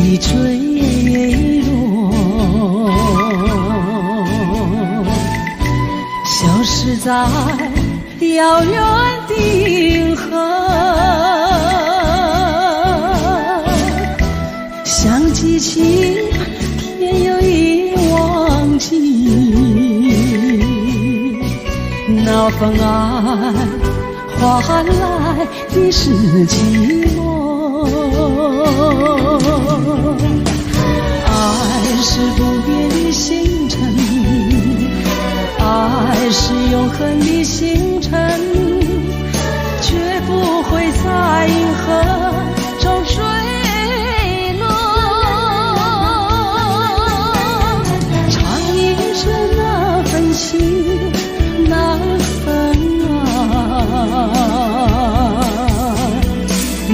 已坠落，消失在遥远的银河。想记起天又已忘记，那份爱换来的是寂寞。爱是不变的星辰，爱是永恒的星辰，绝不会在银河中坠落。唱一声那份情那份爱，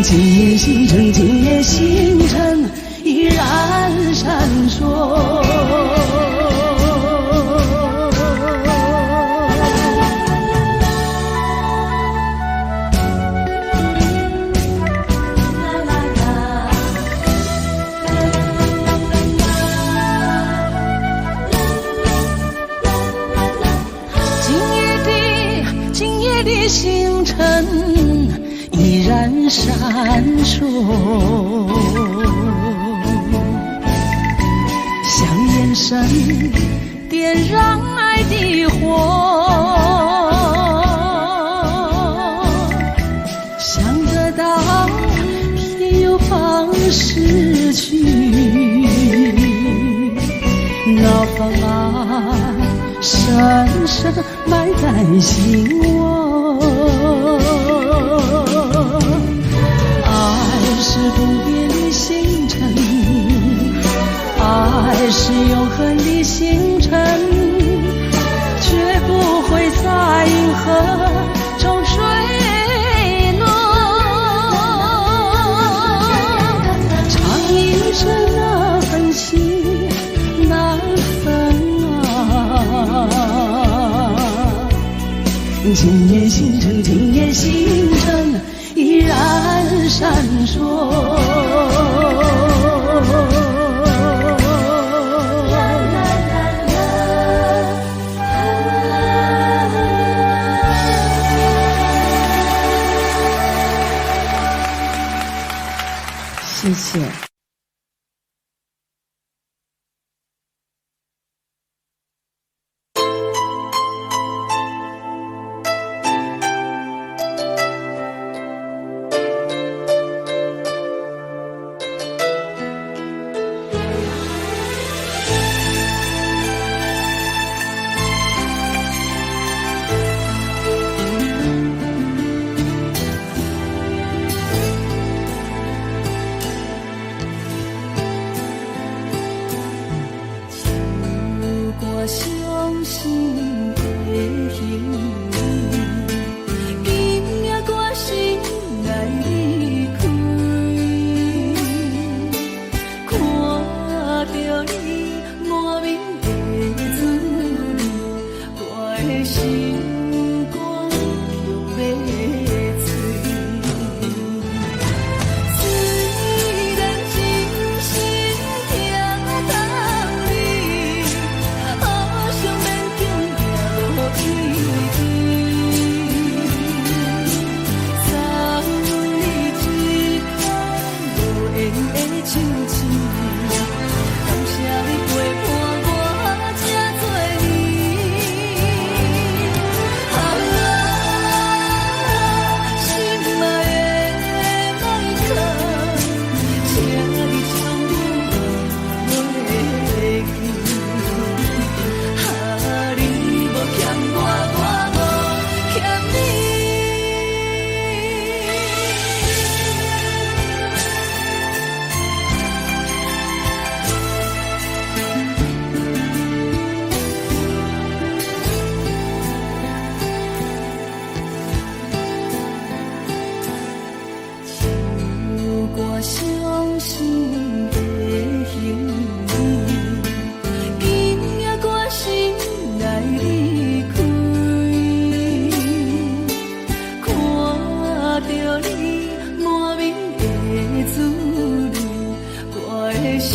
今夜星辰，今夜星辰依然闪烁。今夜的星辰依然闪烁，像眼神点燃爱的火，想得到偏又怕失去，那份爱深深埋在心窝。爱是不变的星辰，爱是永恒的星辰，绝不会在银河中坠落。唱一声那份情那份爱，今夜星辰，今夜星辰依然闪烁。谢谢。的心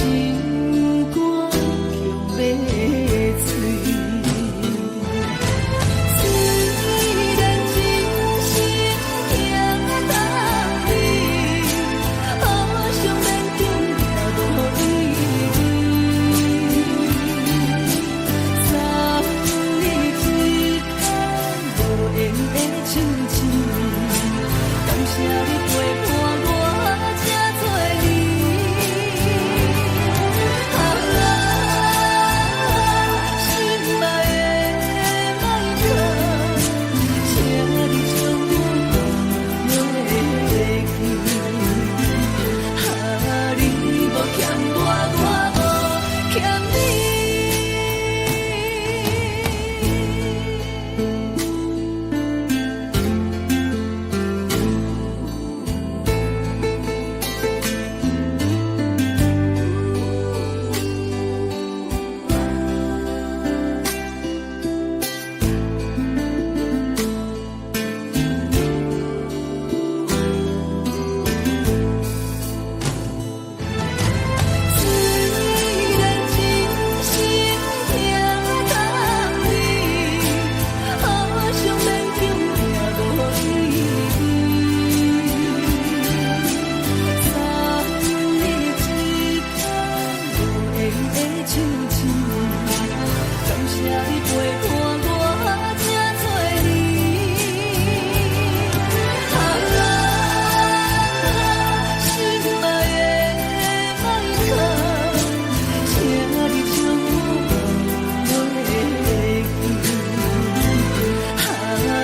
肝强要碎。虽然真心疼你，好想勉强也无意义。三日一空无缘的亲情，感谢你陪伴我这多年。心爱的麦克，请你将我留记。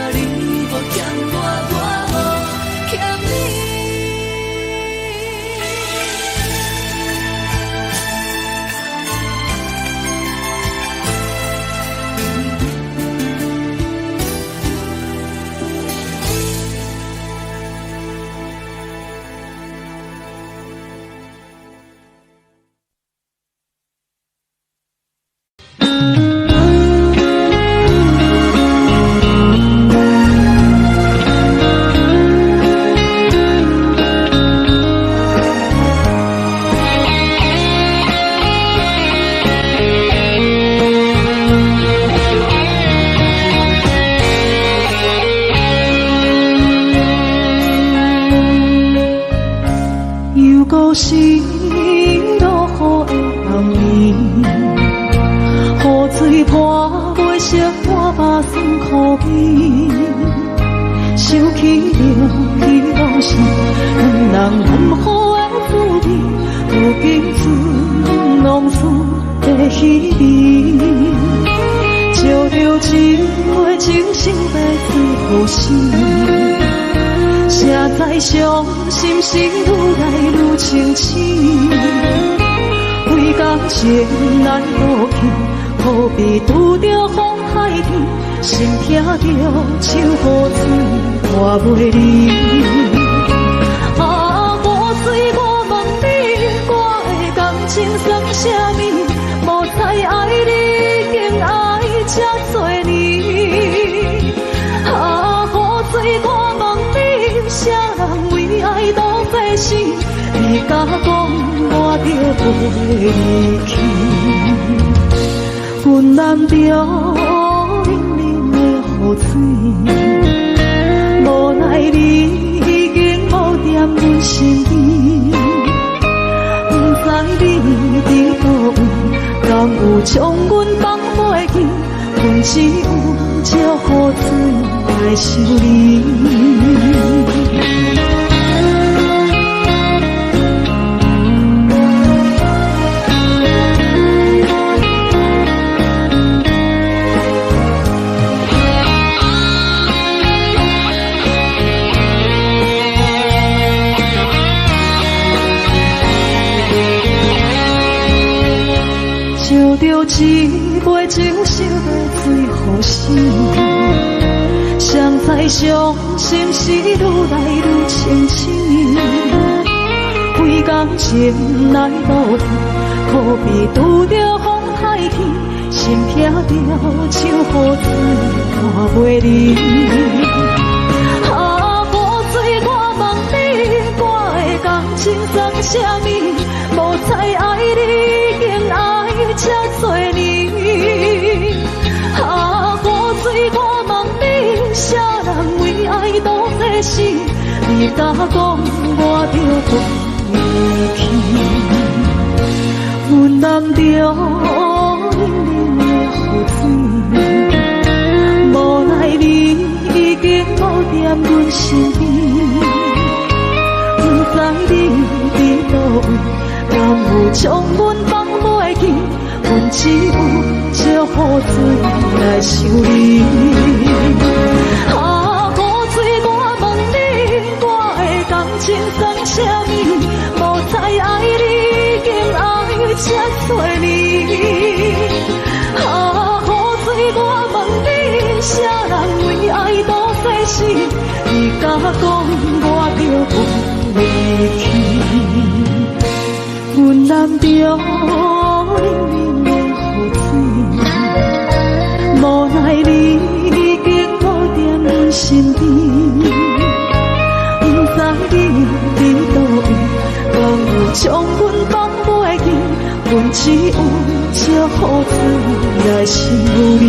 你无欠我，我无欠你。心落雨的暗暝，雨水泼袂熄我目酸苦悲。想起了彼拢是两人难好的滋味，如今只拢输的稀微。照着一回情深在最后时。谁知伤心是愈来愈清醒，为感情难落去，何必拄着风海天，心痛着手雨水拖袂离。啊，雨水，我问你，我的感情算啥物？无猜爱你，竟爱这多年。啊，雨水，我问你，啥人为爱都费心？你甲讲我着袂离去，阮难着冷冷的雨水，无奈你已经无踮阮身边，不知你伫倒位，敢有将阮放袂记？阮只有这雨水来想你。烧着一杯情深的最好时，谁知伤心是愈来愈清醒。为感情来落去，何必拄着风海天？心痛着像雨水拖袂离。啊，雨水，我问你，我的感情算啥物？无猜爱。甲讲我着放你去，阮男着冷冷的雨水，无奈你已经无在阮身边，不知你伫倒位，敢有将阮放袂记？阮只有借雨水来想你。啊，雨水，我问你，我的感情算什么？无再爱你，竟爱这多年。啊，雨水，我问你，啥人为爱都死死？你甲讲我着放你去，阮男着冷冷的雨水，无奈你已经无在阮身边，不知你伫倒位，敢有将阮放袂记？阮只有借雨水来想你。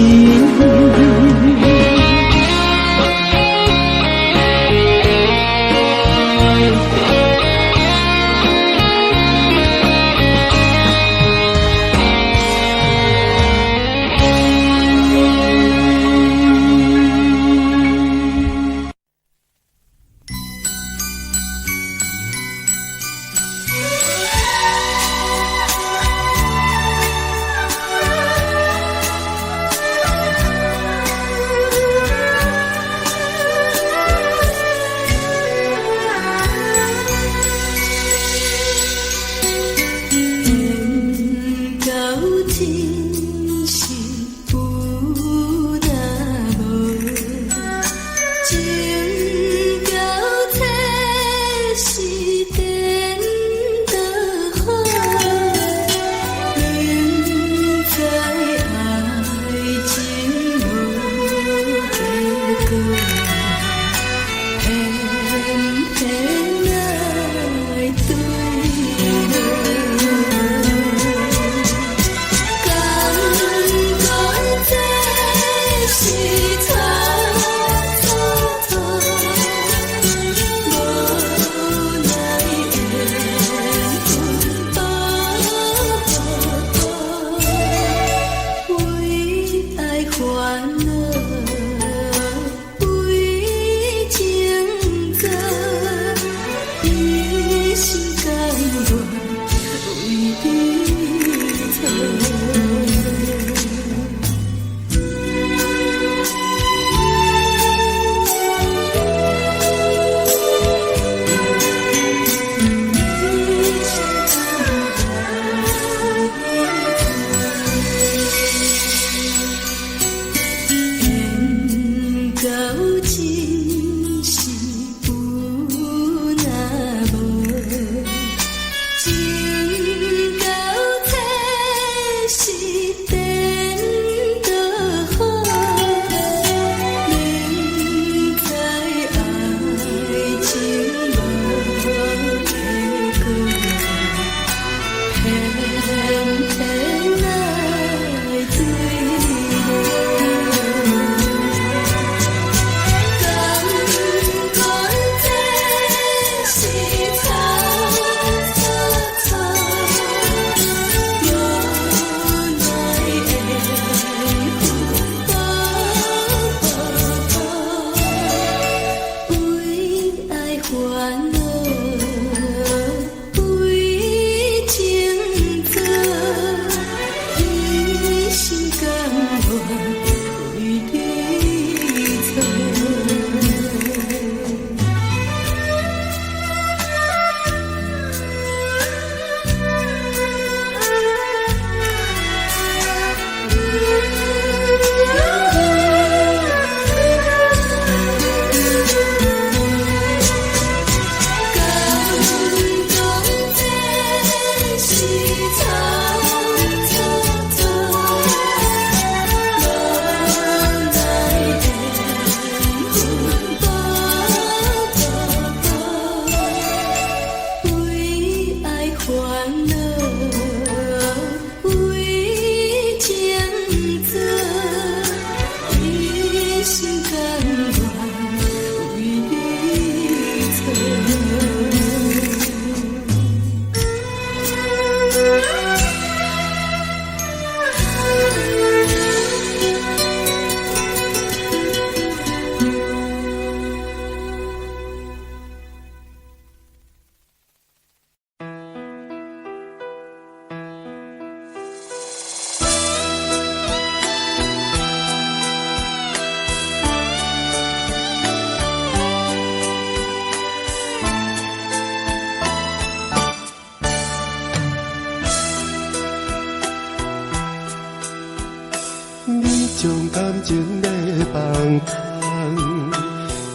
情的放空，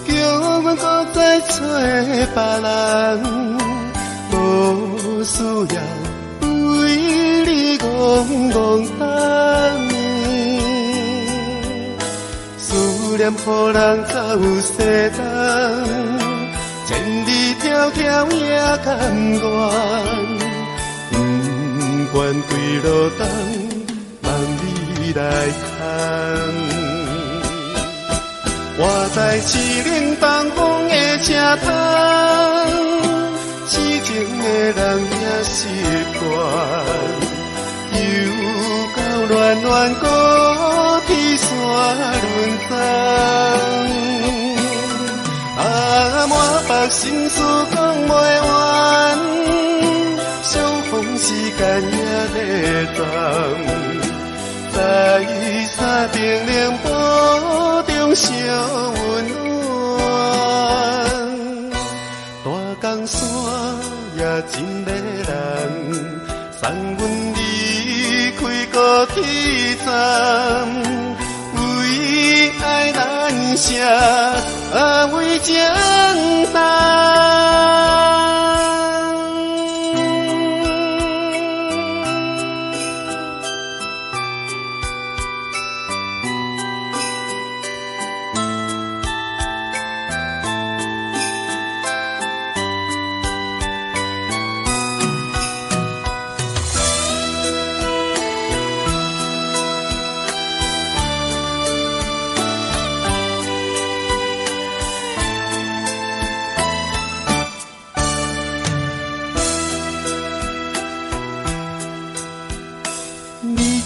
叫阮搁再找别人，无需要为你戆戆等。思念予人走西东，千里迢迢也甘愿。不愿归路东，望你来牵。我在市岭东风的车窗，痴情的人也习惯，又到暖暖高天山轮转。满腹心事讲袂完，相逢时间也在转，在山顶冷波中相温暖。大江山也真迷人，送阮离开高铁站，为爱难舍，为情重。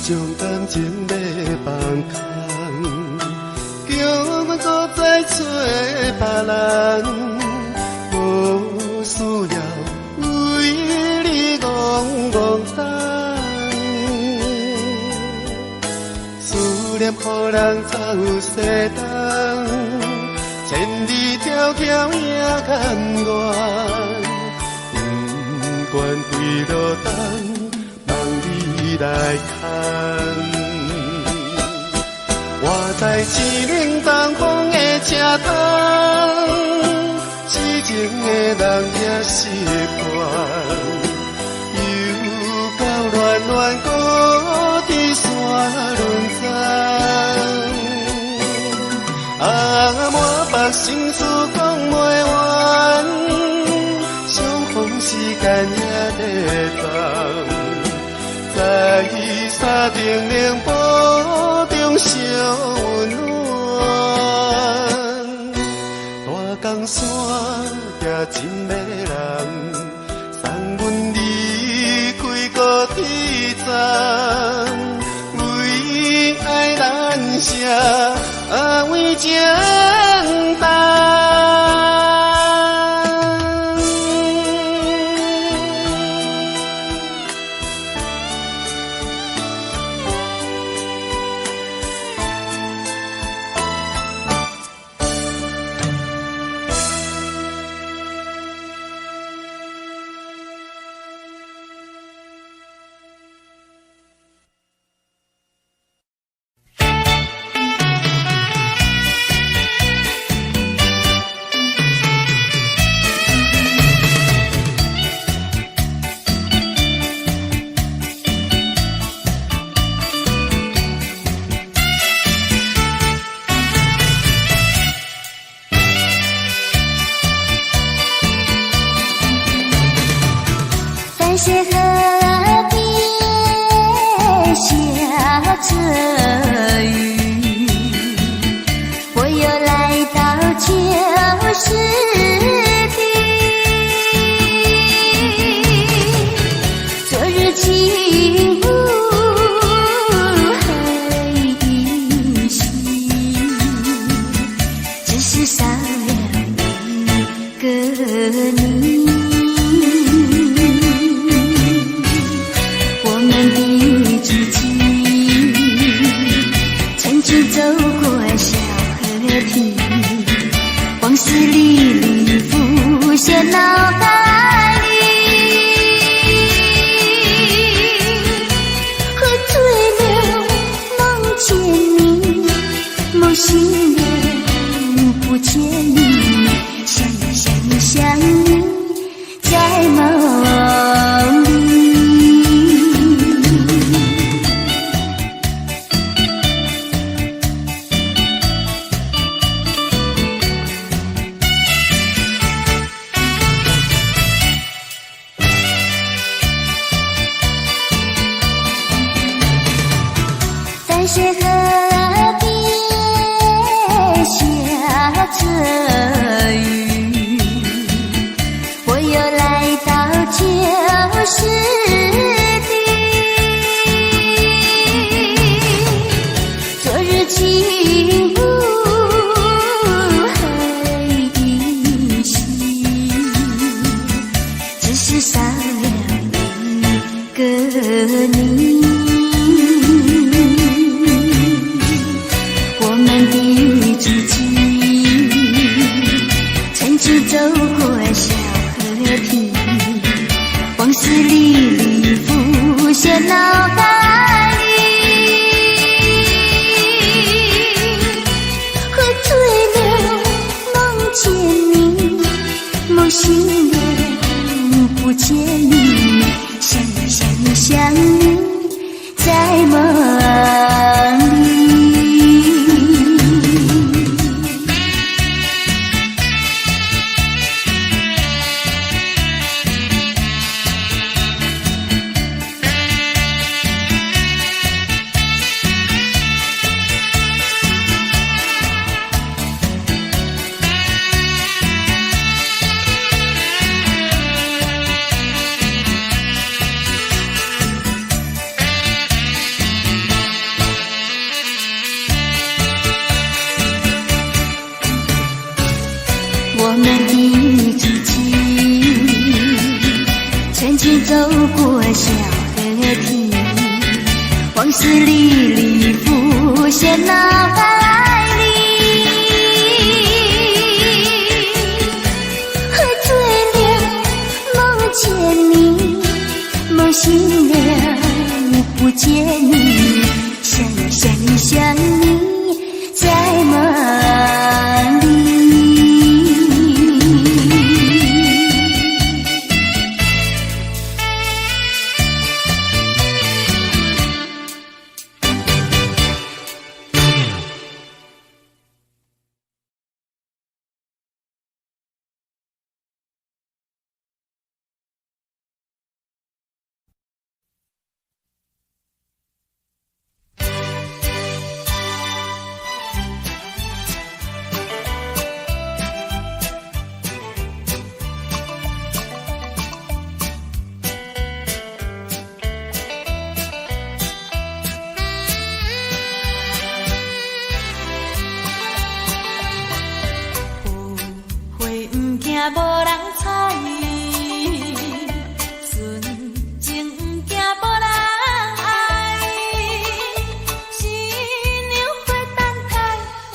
将感情要放空，叫阮搁再找别人，无需要为你戆戆等。思念予人走西东，千里迢迢也甘愿，不愿归路东。来看，我在市岭东风的车窗，痴情的人也习惯，又到暖暖高天山轮转。满腹心事讲袂完，相逢时间也在转。在山顶冷波中相温暖，大江山也真迷人，送阮离开高铁站，为爱难舍，为情重。是河边下着雨，我又来到旧时地，昨日情雾还依稀，只是少了一个你。走过小河堤，往事历历浮现脑海里，喝醉了梦见你，些河边下着雨，我又来到旧时地。昨日情不黑依稀，只是少了一个你。走过小河堤，往事历历浮现脑海里。喝醉了，梦见你，梦醒了，不见你，想你，在梦里。我们的足迹，曾经走过小河堤，往事历历浮现脑海里。喝醉了，梦见你，梦醒了，不见你，想你，在梦里。无人睬，纯情不惊无人爱。新娘花等待，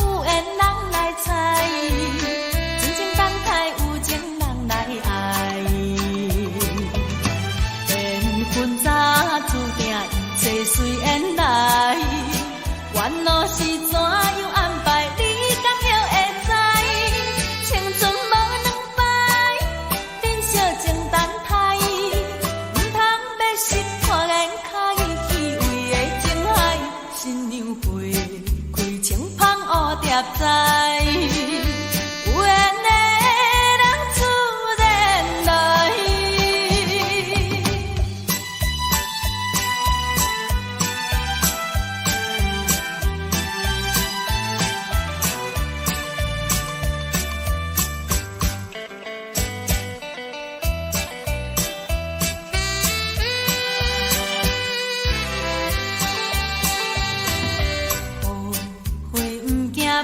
有缘人来采，真情等待，有情人来爱。缘分早注定，一切随缘来。缘路是怎样安排，你敢晓会知？青春无两摆，人小情等待，唔通要识看眼开，去为的情海，新娘花开青芳乌蝶栽。有缘的人自然来。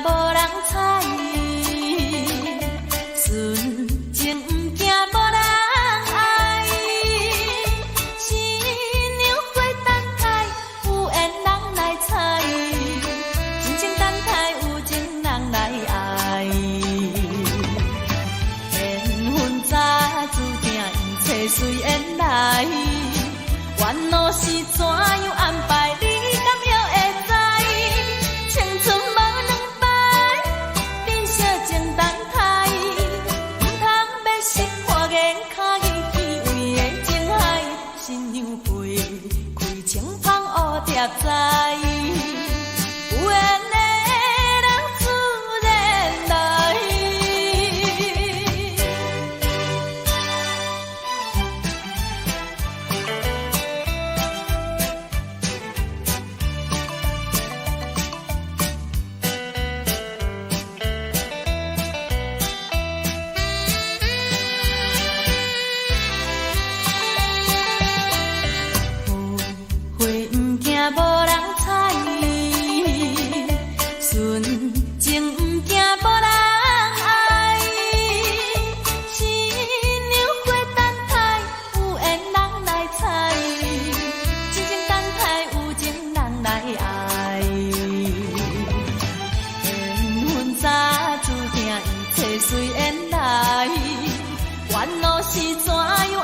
无人睬，纯情不惊无人爱。新娘花等待，有缘人来采，真情等待，有情人来爱。缘分早注定，一切随缘来。缘路是怎样安排，你敢晓会知？青春无两摆，人小情等待，唔通要识看眼开，去为的情海，新娘花开青芳乌蝶栽。有缘的人自然来。无人睬，纯情不惊无人爱。新娘花等待，有缘人来采，真情等待，有情人来爱。缘分早注定，一切随缘来。缘路是怎样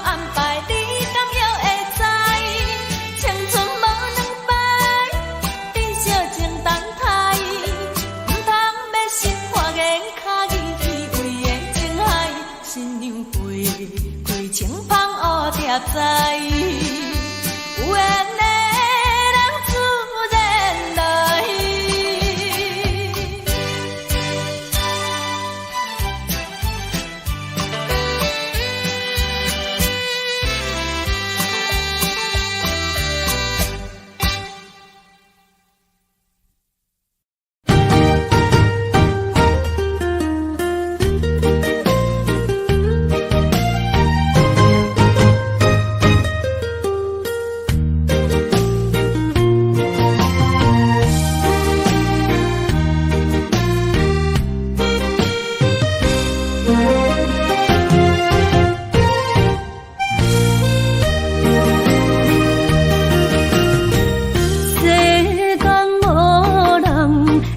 安排，你敢会会知？青春无两摆，珍惜情等待。唔通要心花言巧语去为的情海，新娘花开情芳乌蝶栽。有缘的人自然来。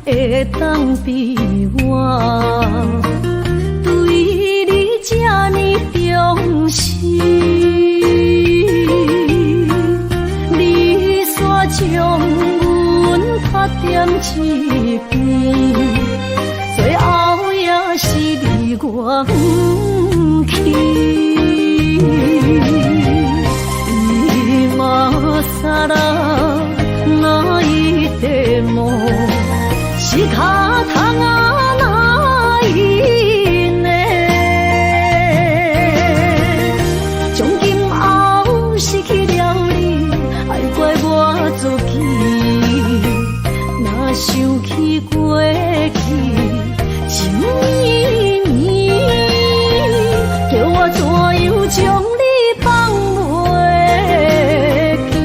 会当比我对你这呢重视，你煞将阮拍点一边，最后也是你我不去。今さら泣いても仕方がないね。从今后失去了你，爱怪我自己。若想起过去情绵绵，叫我怎样将你放袂记？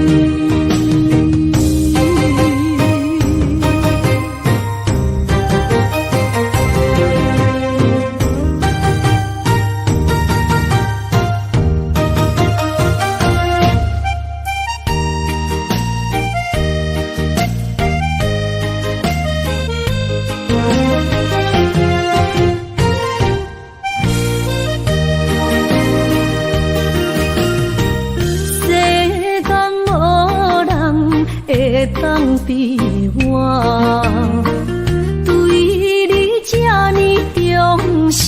会当比我对你这呢重视，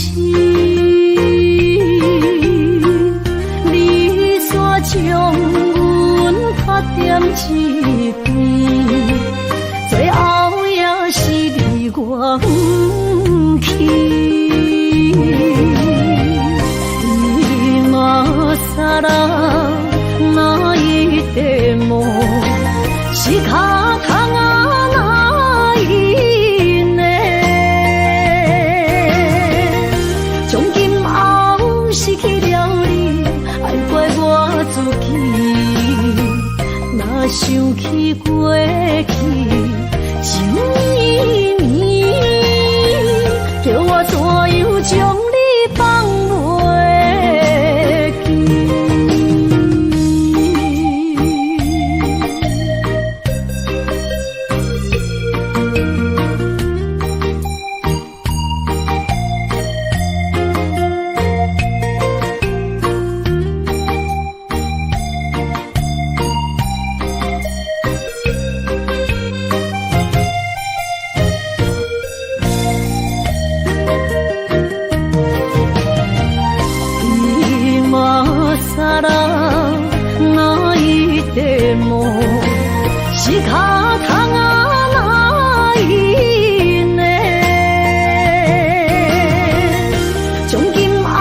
你煞将阮拍点一边，最后也是你我不去。今さら泣いても仕方がないね。从今后失去了你，爱怪我自己。若想起过去情绵绵，叫我怎样将你放袂记？仕方がないね。从今后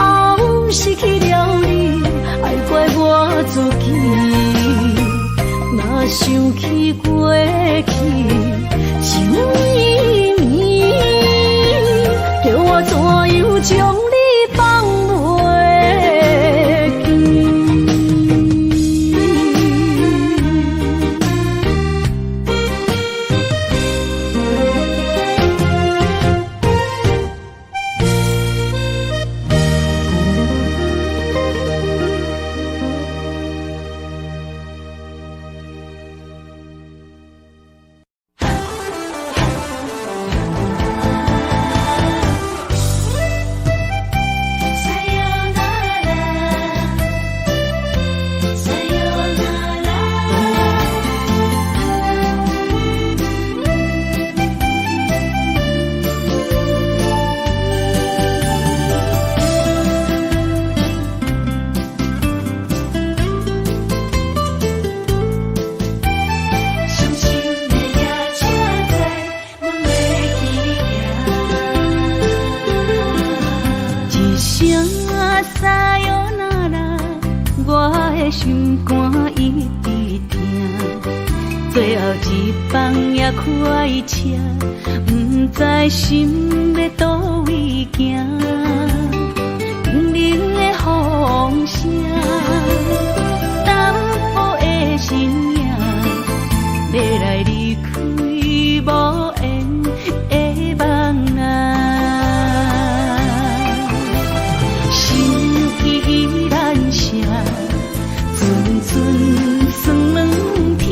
失去了你，爱怪我自己。若想起过去情绵绵，叫我怎样将你放袂记？最后一放也开车，不知心要倒位行。冷冷的风声，淡薄的身影，要来离开无缘的梦啊。心机依然剩，寸寸酸软痛，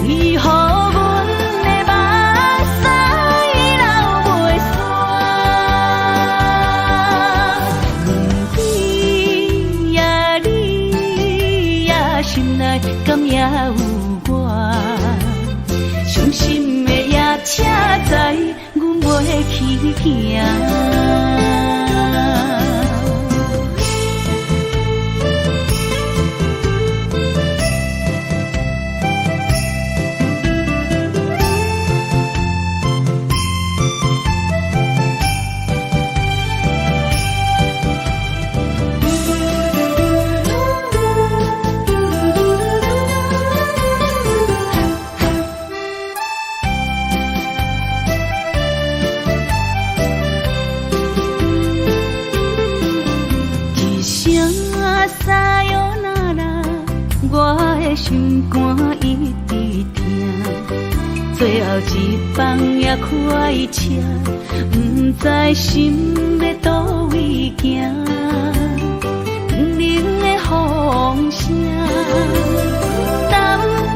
为何阮的目屎流袂煞？不知呀你呀心内敢也有我？伤心的夜车载，阮袂去行。心肝一直疼，最后一放也开车，不知心要倒位行。冷冷的风声，淡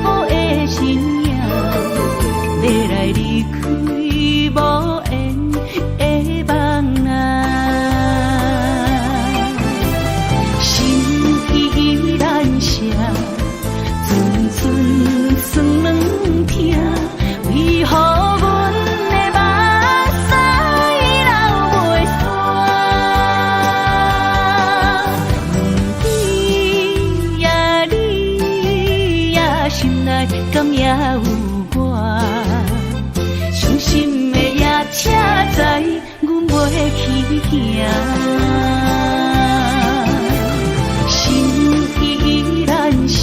薄的身影，要来离开无缘的梦啊。心机依然剩。寸寸酸软痛，为何阮的目屎流袂煞？不知呀你呀心内敢也有我？伤心的夜车载，阮袂去行。心机依然剩。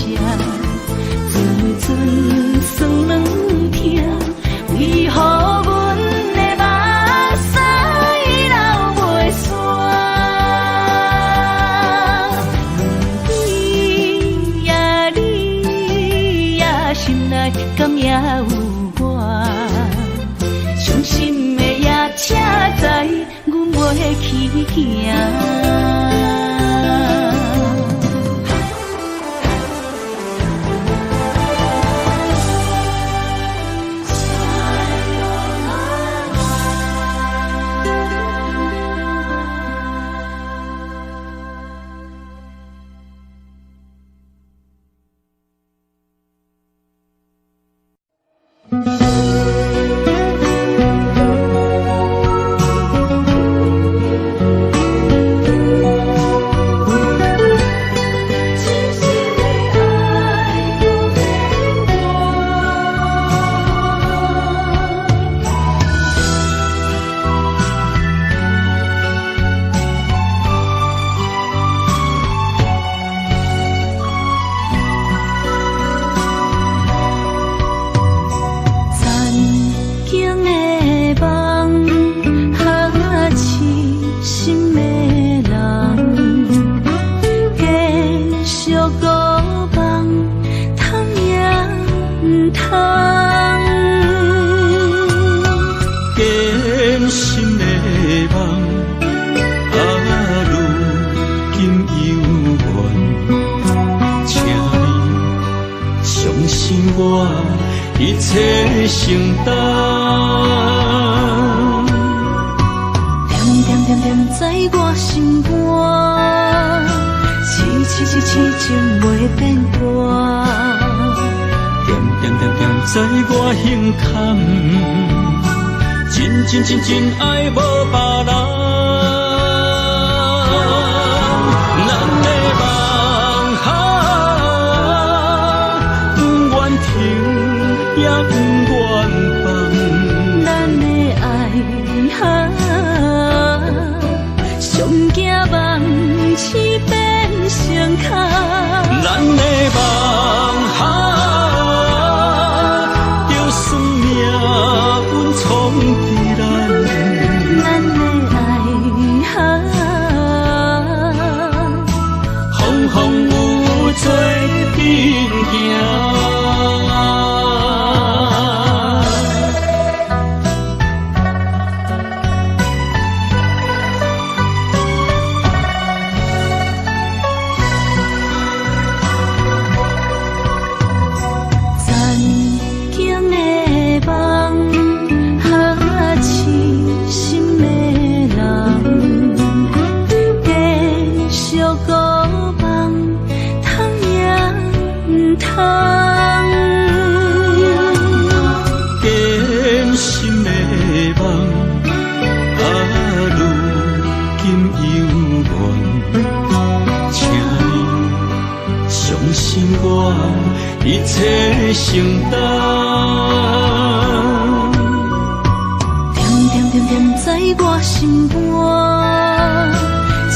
寸酸软痛，为何阮的目屎流袂煞？不知呀你呀心内敢也有我？伤心的夜车载，阮袂去行。一切承担，点点点点在我心肝，痴情袂变卦，点点点点在我胸坎，真爱无别人。也不愿放，咱的爱上惊梦醒变成空，咱的梦重。点点点在我心肝，痴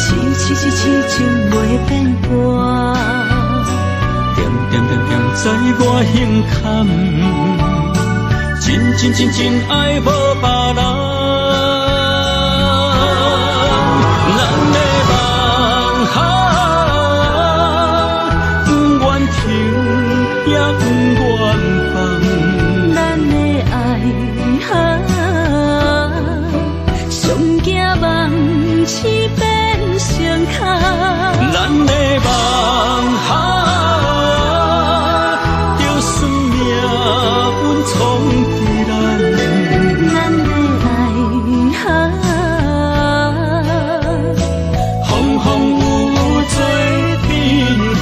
情袂变卦。点点点点在我胸坎，真爱无别人。咱的梦不愿停，也不愿放。咱的爱上惊梦痴变成空。咱的梦就算命运冲敌咱，咱的爱风风有做阵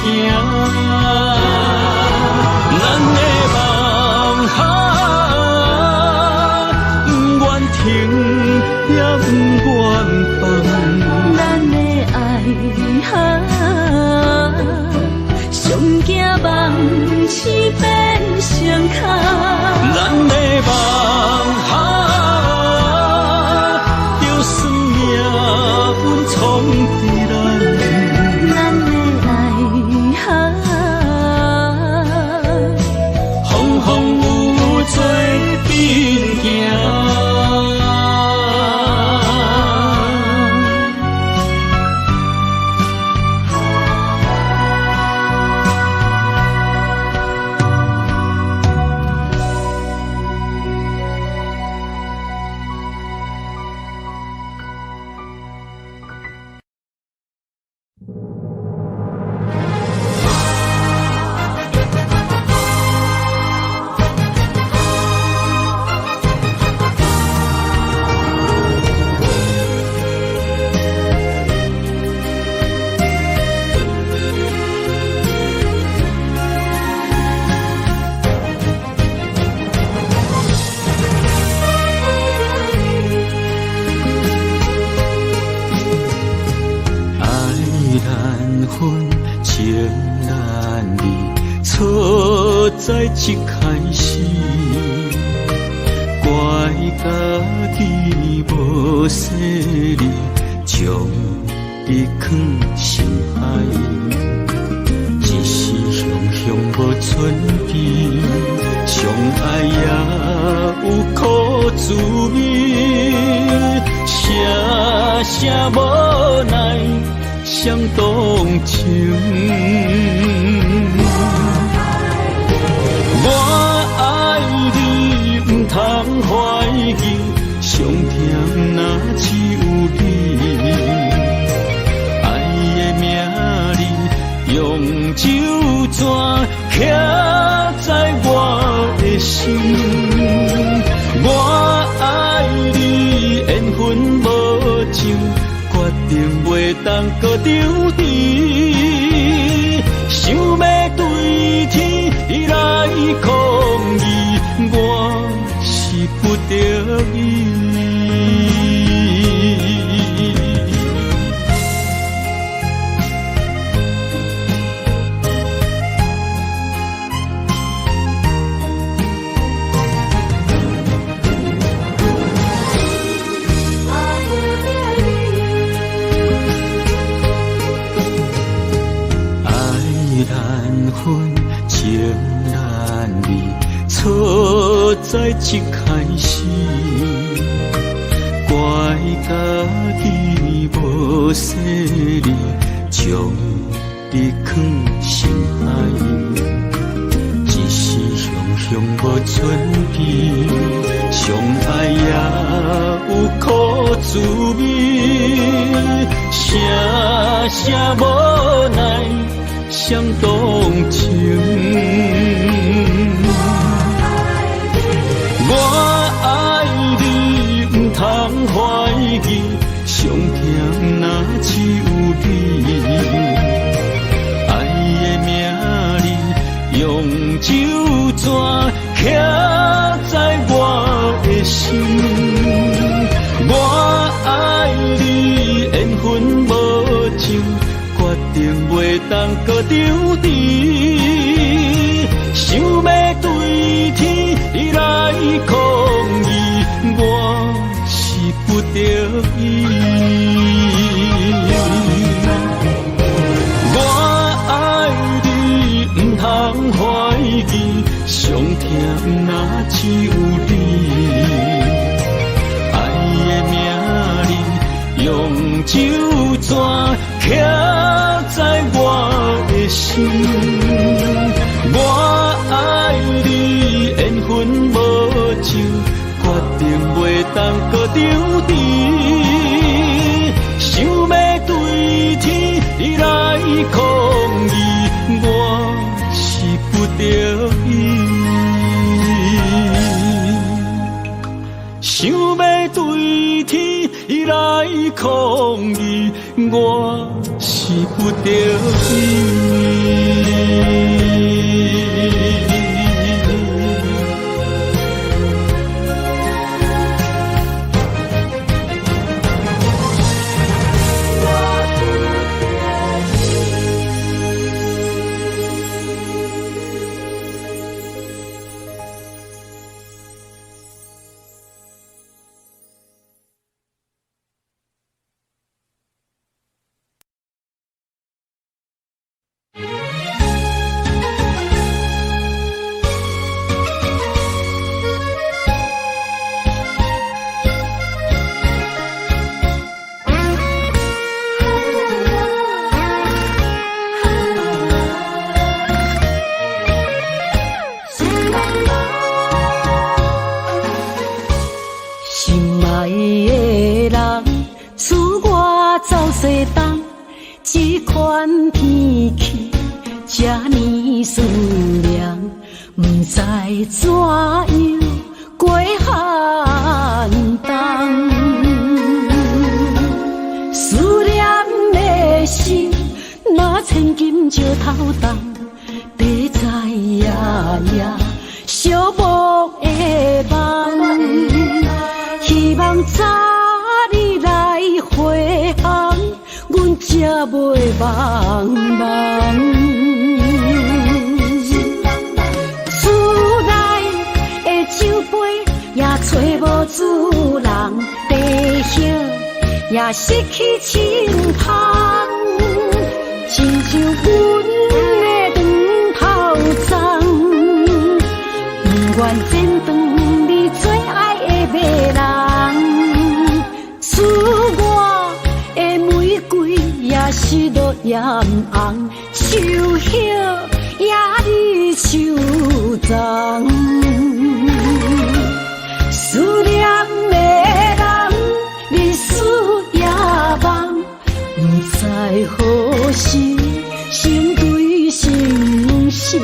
行。咱的梦不愿停，也不愿放。咱的爱上惊梦痴变成空。咱的梦就算命运冲敌咱，咱的爱风风有做阵行。在一开始，怪家己无细腻，将你藏心海。一时雄无存边，相爱也有苦滋味，声无奈伤动情。我爱你，不通怀疑，上甜若只有你。爱的名字用酒泉刻在我的心。我爱你，缘分无尽，决定袂当搁丢弃。想要对天来抗议，我是不得已。情难离，错在一开始，怪家己无细腻，将你藏心海。一时雄无存边，相爱也有苦滋味，声无奈伤动情。我爱你，不通怀疑，上甜若只有你。爱的名字用酒泉刻在我的心。我爱你，缘分无尽，决定袂当搁丢弃。想要对若只有你，爱的名字用手纸刻在我的心。我爱你，缘分无尽，决定袂当搁丢低。想要对天来抗议，我是不得已。想要对天来抗议，我是不得已。西东，这款天气，这呢思念，不知怎样过寒冬。思念的心，若千金石头重，地在夜夜寂寞的梦，希望早日来回航。阮才袂茫茫，厝内的酒杯也找无主人，地叶也失去清芳，亲像阮的长头鬃，不愿剪断你最爱的马人，厝外的玫瑰也是落艳红，秋叶也离秋丛。思念的人，日思夜梦，不知何时心对心声。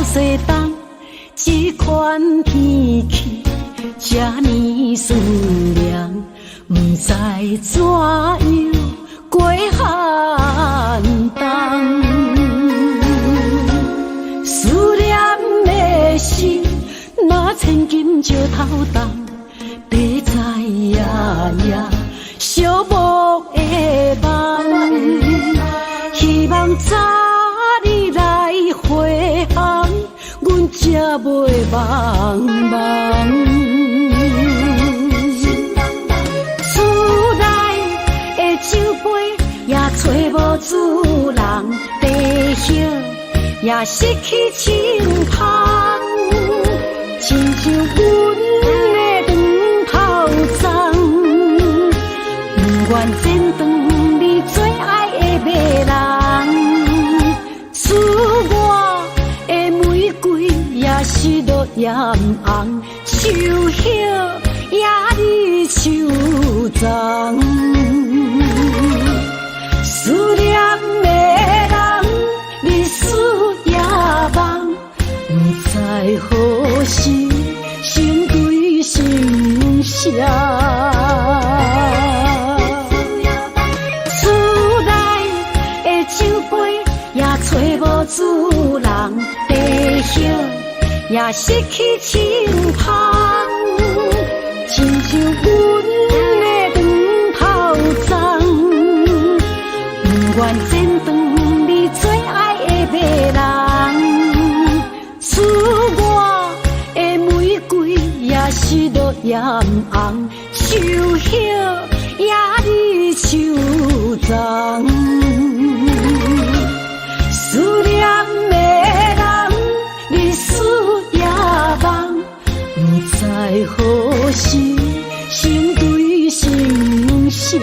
西东，这款天气，这呢思念，不知怎样过寒冬。思念的心，若千金石头重，地在夜夜寂寞的梦，希望早日来回航。阮才袂茫茫，厝内的酒杯也找无主人，地叶也失去清芳，亲像阮的长头鬃，不愿剪断你最爱的马人，厝外的玫瑰也是落艳红，秋叶也离秋丛。思念的人，日思夜梦，不知何时心对心声。厝内的酒杯也找无主人，地叶也失去清芳，亲受阮的长炮仗，不愿剪断你最爱的马人。赐我的玫瑰也是落艳红，手叶也你手脏。思念的人，日思夜梦，不知何时成对成双。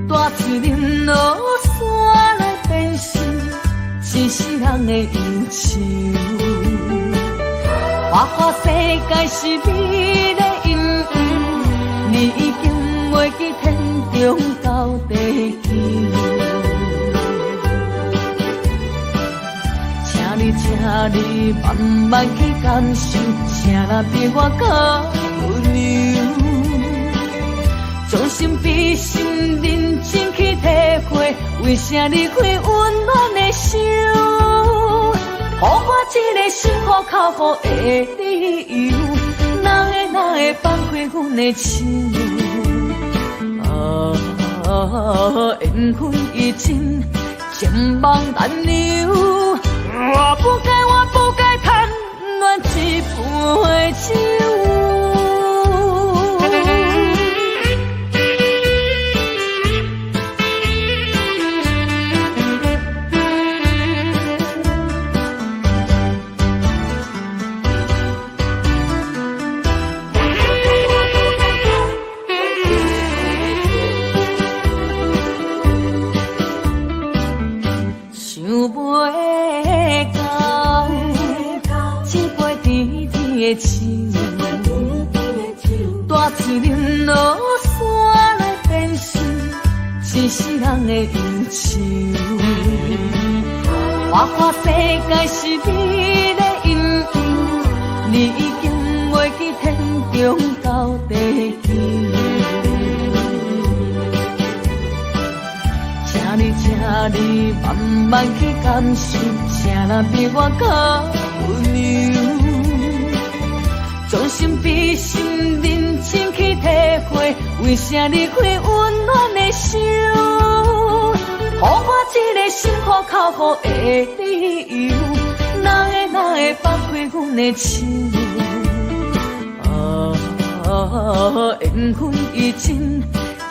大树林落山来变成一世人的忧愁，花花世界是美的阴影，你已经袂记天中到地球。请你慢慢去感受，请若比我较温柔。将心比心，认真去体会，为啥离开温暖的手？予我一个心苦口苦的理由，哪会放开阮的手？缘分已尽，情网难留。我不该贪恋一杯酒。大树林落山来变成一世人的忧愁，花花世界是美的阴影，你已经袂记天中到地球。请你慢慢去感受，请若比我较温柔。将心比心，认真去体会，为啥离开温暖的手？予我一个心苦口苦的理由，哪会放开阮的手？缘分已尽，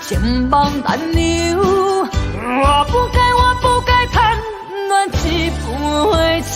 情网难留。我不该贪恋一杯酒。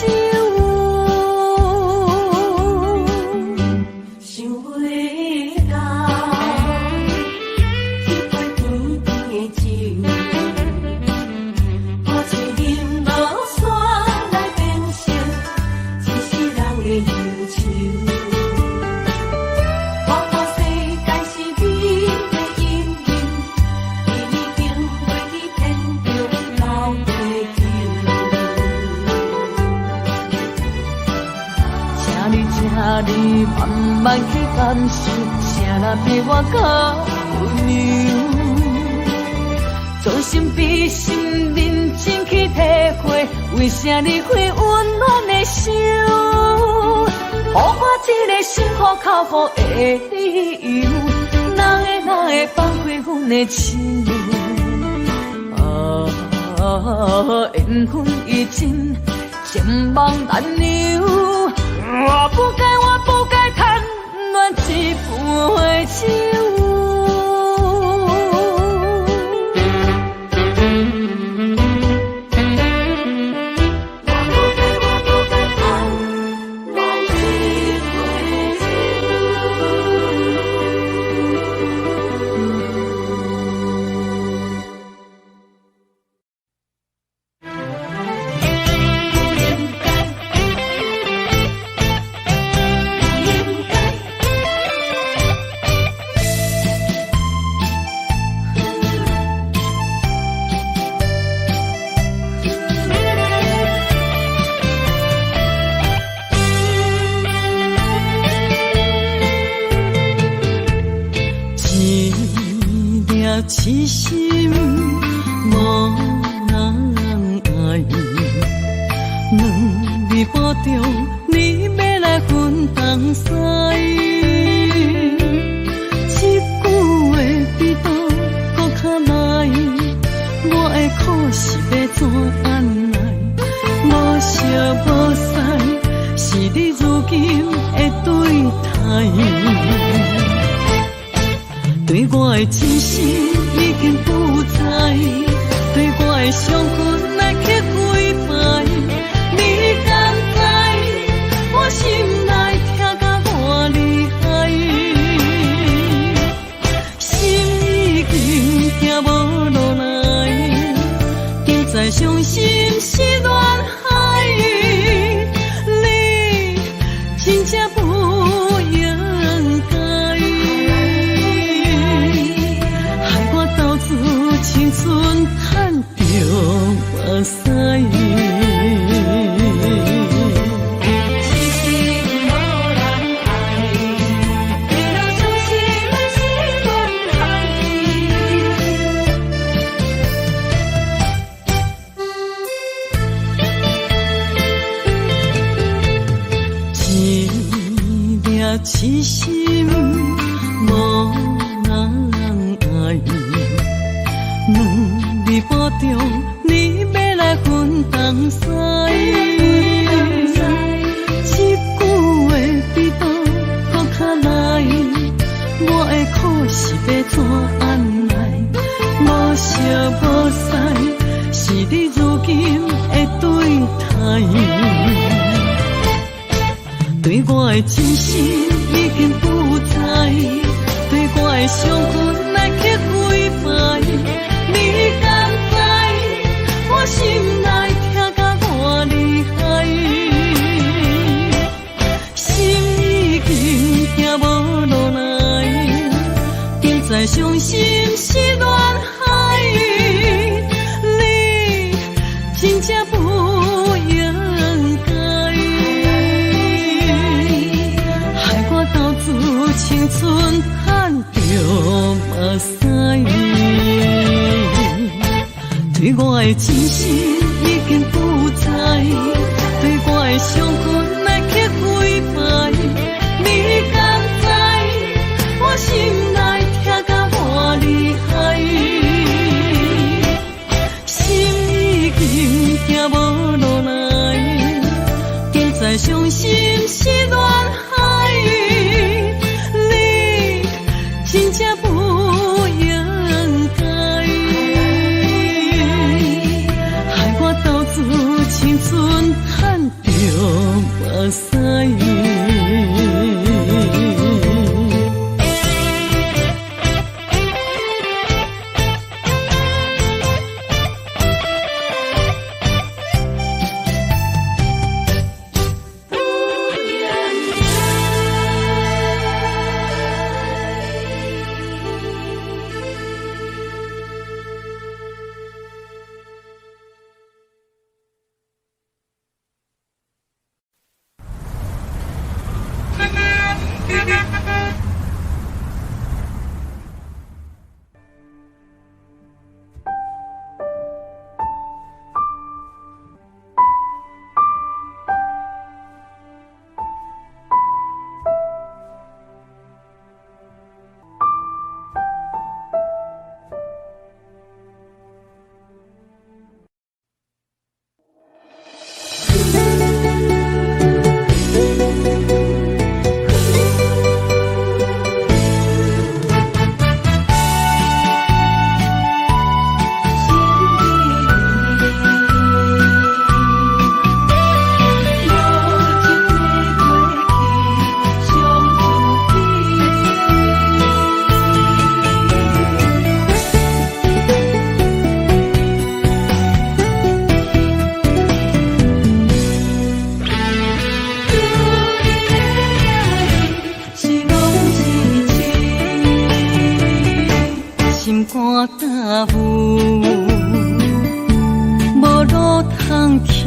你慢慢去感受，请若比我较温柔。将心比心，认真去体会，为啥离开温暖的手？予我一个心苦口苦的理由，哪会放开阮的手？缘分已尽，情网难留。我不该贪恋一杯酒。痴心无人爱，两字保重，你要来分东西。一句话比刀搁较来，我的苦是要怎安来？无烧无屎，是你如今的对待。对我的真心已经不在，对我的伤痕来去几摆，你敢知我心内痛甲偌厉害？心已经行无落来，竟再伤心是恋海，你真正不应该。青春赚着目屎，痴心无人爱，为了伤心来是恋海。一粒痴心无人爱。两字保重，你要来分东西。一句话比刀搁较来，我的苦是要怎安来？无烧无屎，是你如今的对待。对我的真心已经不在，对我的伤痕来去几摆。你敢知我心内痛甲偌厉害？心已经行无落来，竟再伤心是恋海，你真正不应该，害我斗志青春赚着目屎。对我的真心已经不在，对我的伤痕来去几摆，你敢知我心内痛甲偌厉害？心已经行无落来，竟再伤心是恋海，你真正不应该。青春赚着目屎。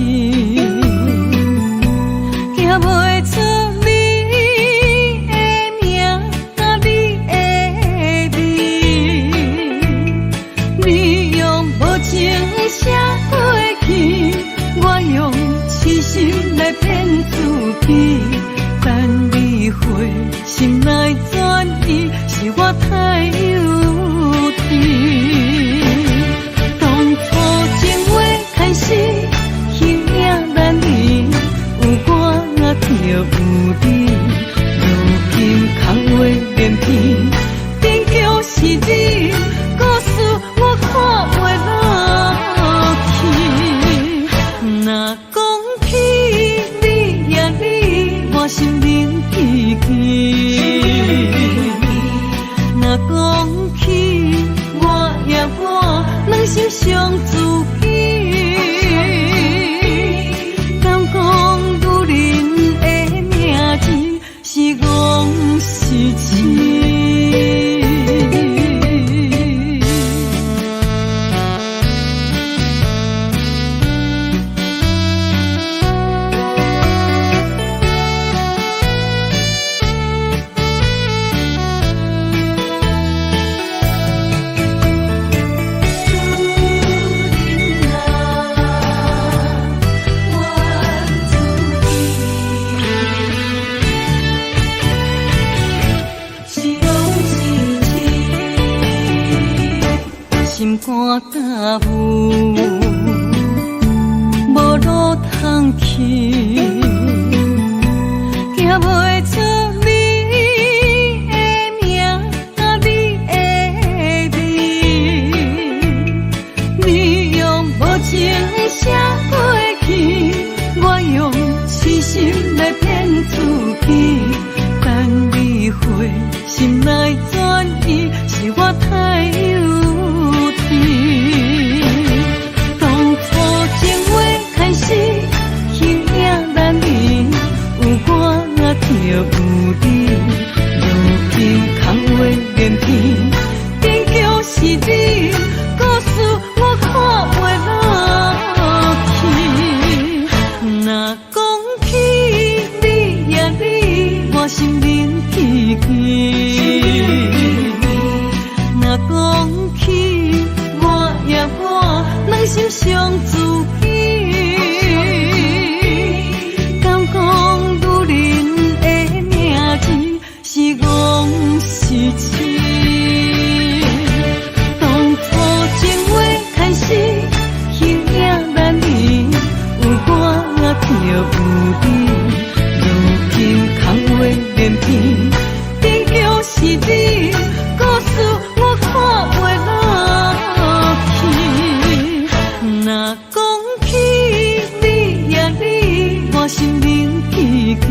心灵气气。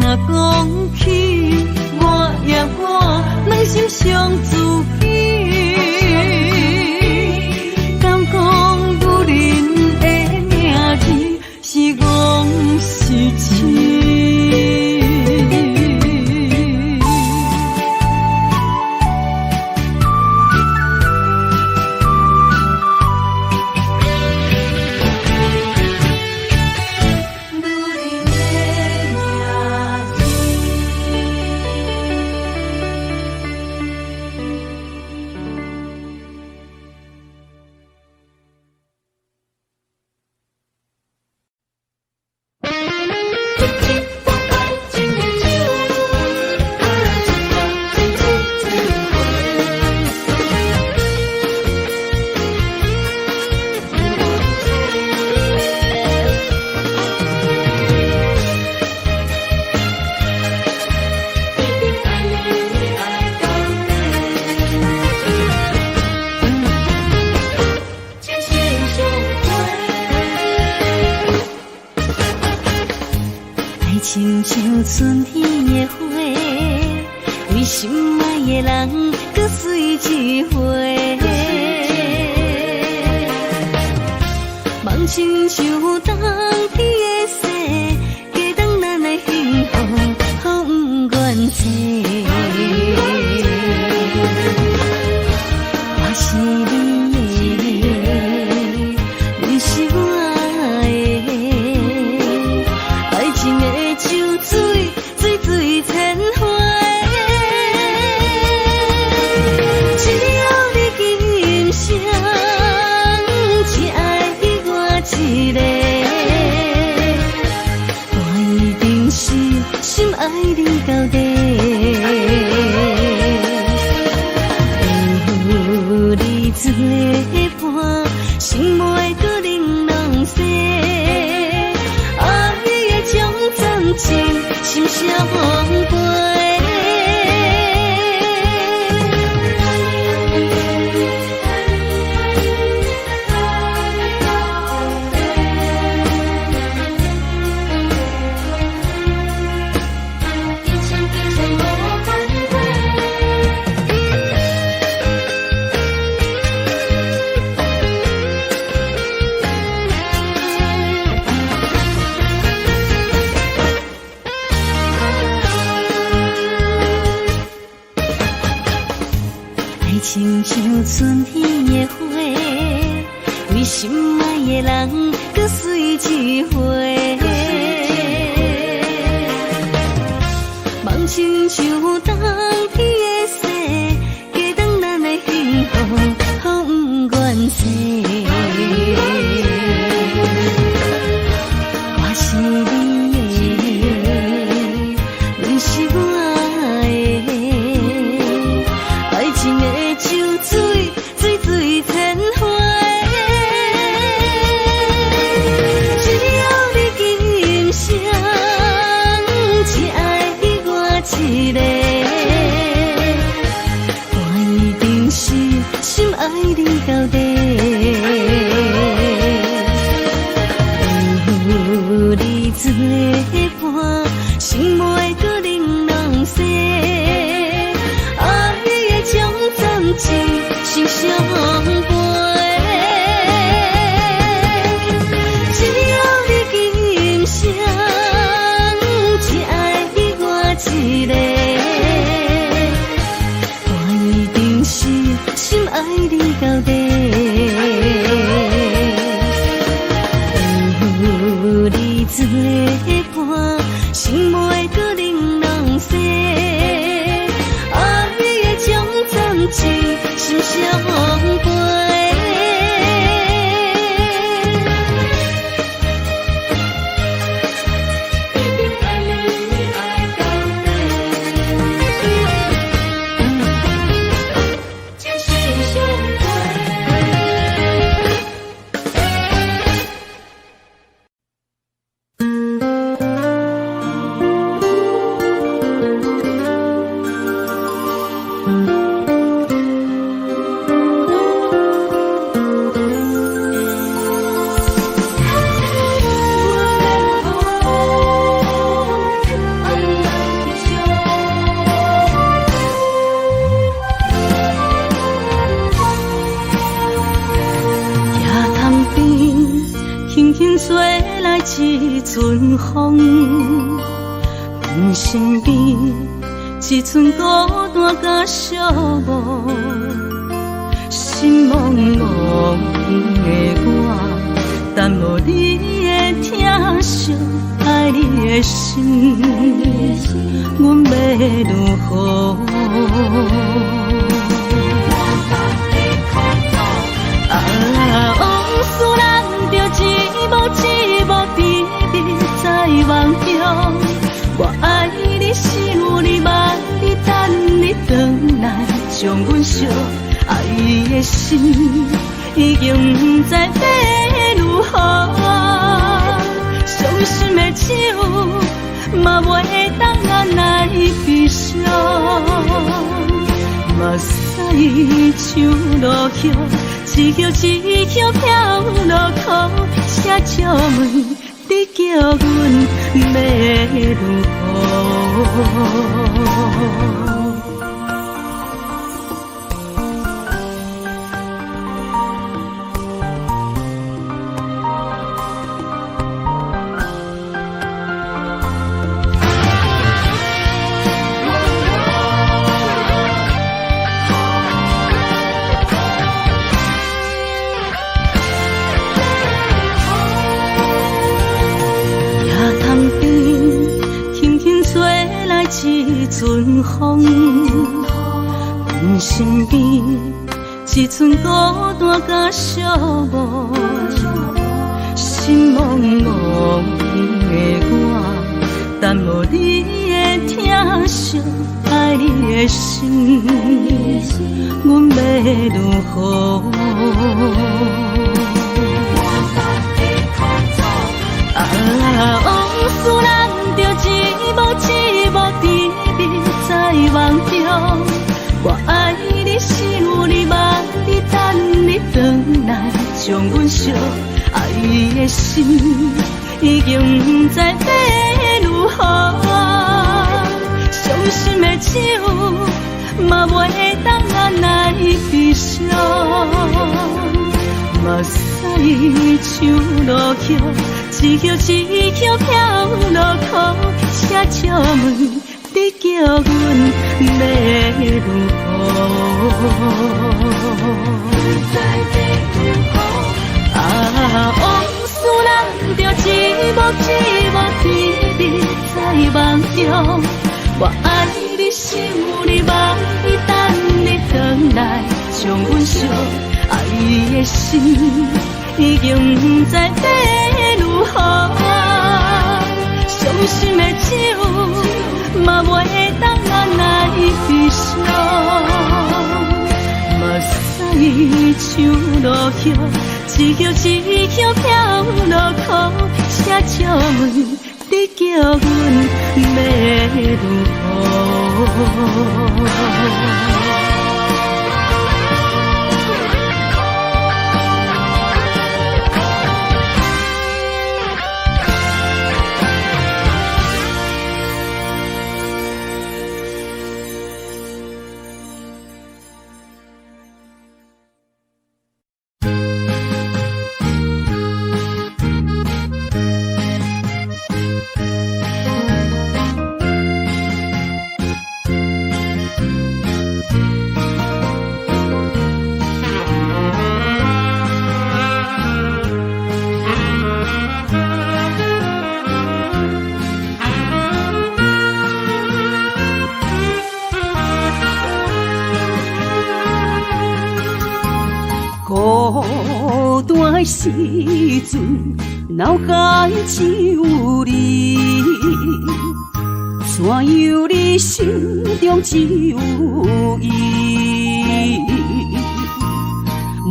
若讲起我也我内心上自己，敢讲女人的名字是戆是痴。亲像春天的花，为心爱的人搁随一回。梦亲像冬天的雪，加重咱的幸福，予不愿切。我是你的，你是我的，爱情的。水水千回，只要你今生只爱我一个，我一定是心爱你到底。有你作伴，心袂搁玲珑色，爱的种暂情。心相陪，亲像春天的花，为心爱的人搁随一回。梦亲像冬天的雪，加重咱的幸福，予不愿切。我是你的，你是我的，爱情的。水水千回，只要你今生只爱我一个，我一定是心爱你到底。有你作伴，心袂搁玲珑色，爱的种暂情。心相陪，只要你今生只爱我一个，我一定是心爱你到底。有你作伴，心袂搁玲珑色，爱的种暂情。心相陪。轻轻吹来一阵风，阮身边一寸孤单甲寂寞，心茫茫的我，等无你的疼惜，爱你的心，阮要如何？往事人着一幕一幕甜蜜在梦中，我爱你是有你望你等你回来，将阮惜爱的心已经不知要如何，伤心的手嘛袂当按来悲伤，目屎像落叶。一叶一叶飘落雨，写借问，你叫阮要如何？一阵风，阮身边一寸孤单甲寂寞，心茫茫的我，等无你的疼惜，爱你的心，阮要如何？往事人着一幕一幕甜蜜在梦中，我爱你是有你望你等你回来，将阮惜爱的心已经不知要如何，伤心的手嘛袂当按来悲伤，目屎像落叶。一叶一叶飘落雨，写借问，你叫阮要如何？往事人着一幕一幕甜蜜在梦中，我爱你是有你望你等你回来，将阮惜爱的心已经不知要如何，伤心的手嘛袂当按来悲伤，目屎像落叶，一叶一叶飘落雨，写借问，你叫阮要如何？孤单的时阵，脑海只有你，怎样你心中只有伊？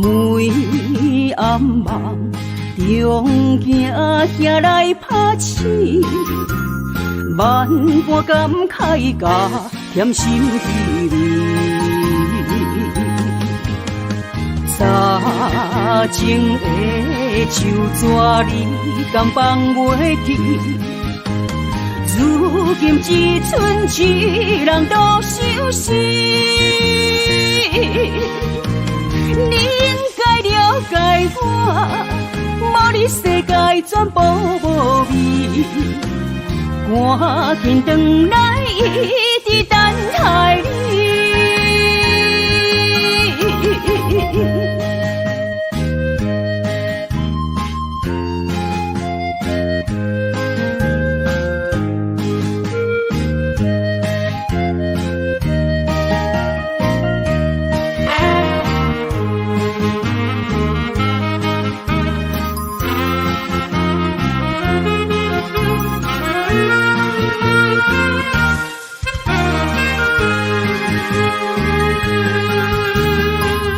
每暗梦中惊遐来拍醒，万般感慨甲甜心稀微。早情的手纸你敢放袂记？如今只剩一人独相思。你应该了解我，无你世界全部无味，赶紧转来，一直等待你。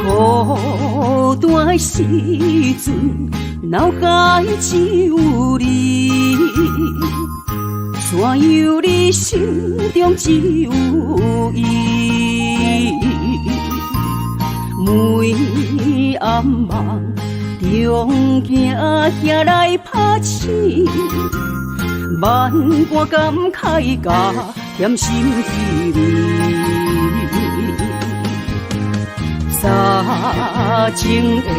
孤单时阵，脑海只有你，怎样你心中只有伊？每暗梦中惊遐来拍醒，万般感慨甲甜心滋味。早前的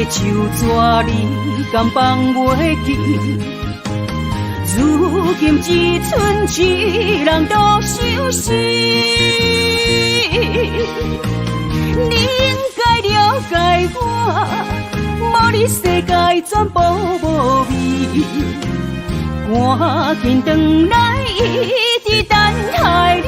旧纸你敢放袂记？如今只剩一人独相思。你应该了解我，无你世界全部无味。赶紧转来，一直等待你。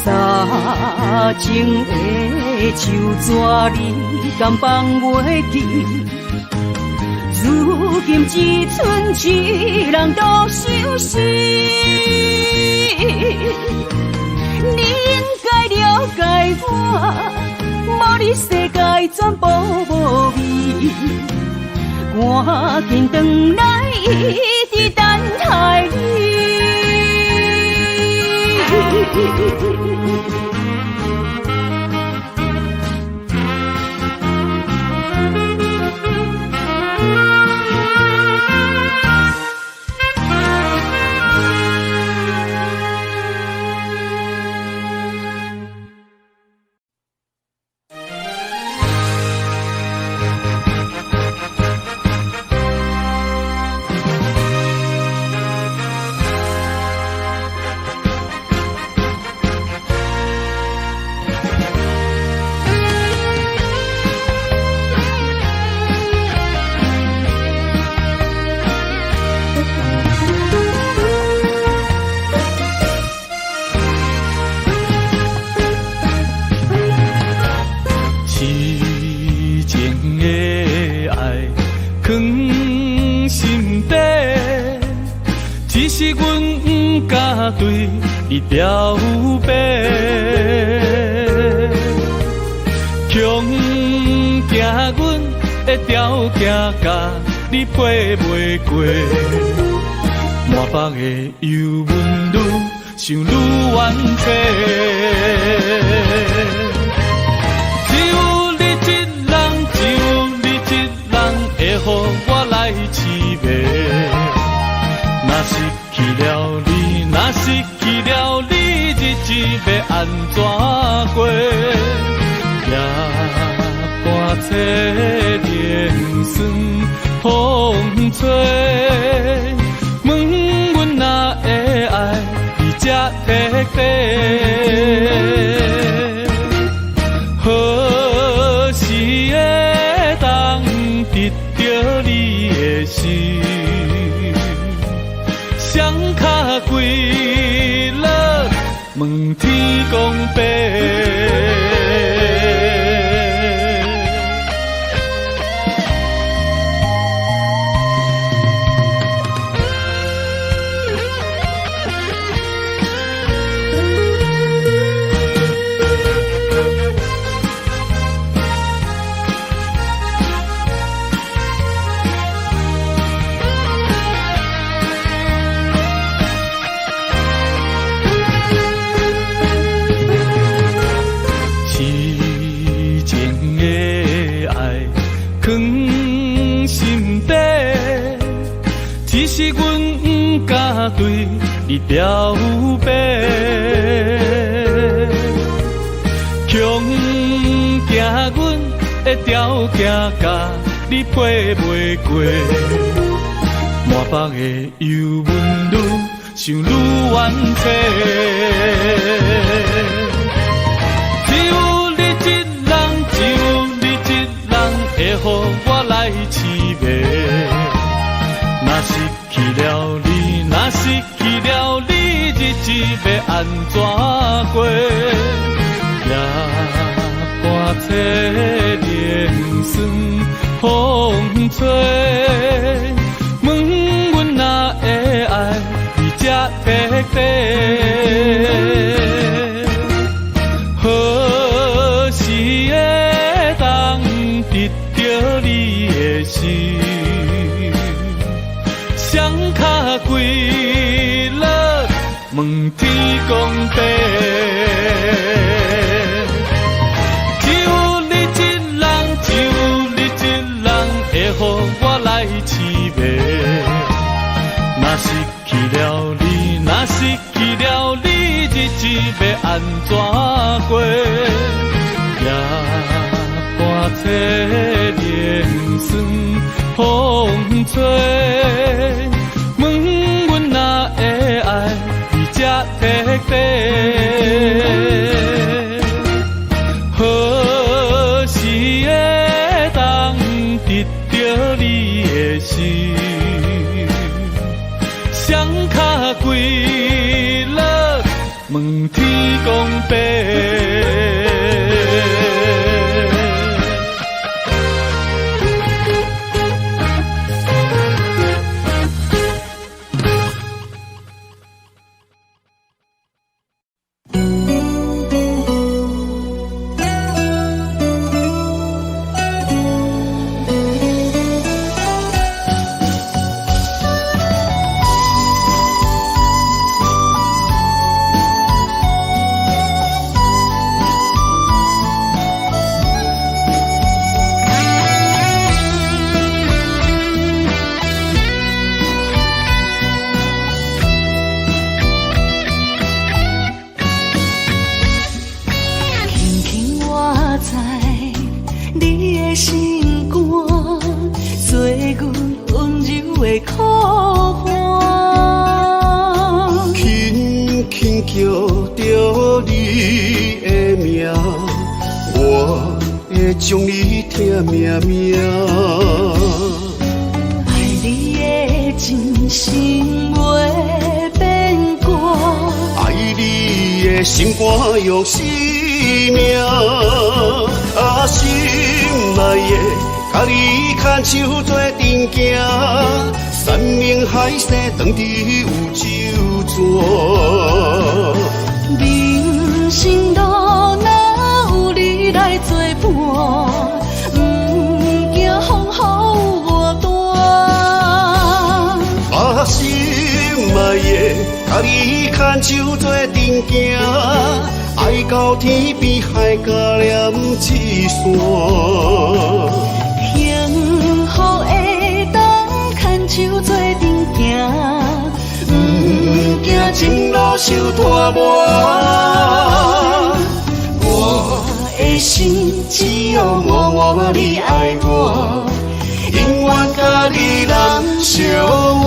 早前的旧纸你敢放袂记？如今只剩一人独相思。你应该了解我，无你世界全部无味。赶紧转来，一直等待你。是阮不敢对你表白，强惊阮的条件甲你配袂过，满腹的忧闷愈想愈怨气，只有你一人，只有你一人会予我来凄迷。若失去了你，若失去了你，日子要安怎过？夜半摕莲霜风吹，问阮哪会爱你这体底？何时会当得到你的心？双脚跪落，问天公伯。你调白，强行阮会条件甲你配袂过，满腹的忧闷愈想愈冤切。只有你一人，只有你一人会予我来凄迷。若失去了你，若失去了你，日子要安怎过？夜半切连酸风吹，问阮哪会爱你这彻底？何时会当得到你的心？双脚跪落，问天公伯。只有你一人，只有你一人会予我来凄迷。若失去了你，若失去了你，日子要安怎过？夜半切连酸风吹，问阮哪会爱你这彻底？何时会当得到你的心？双脚跪落，问天公伯。将你疼命命，爱你的真心袂变卦，爱你的心肝用生命，心内的甲你牵手做阵行，山明海誓当伫有周转，人生路哪有你来作伴？心内的，甲你牵手做阵行，爱到天边海角连一线。幸福会当牵手做阵行，不惊前路受拖磨。我的心只有我，你爱我。永远甲你人相活。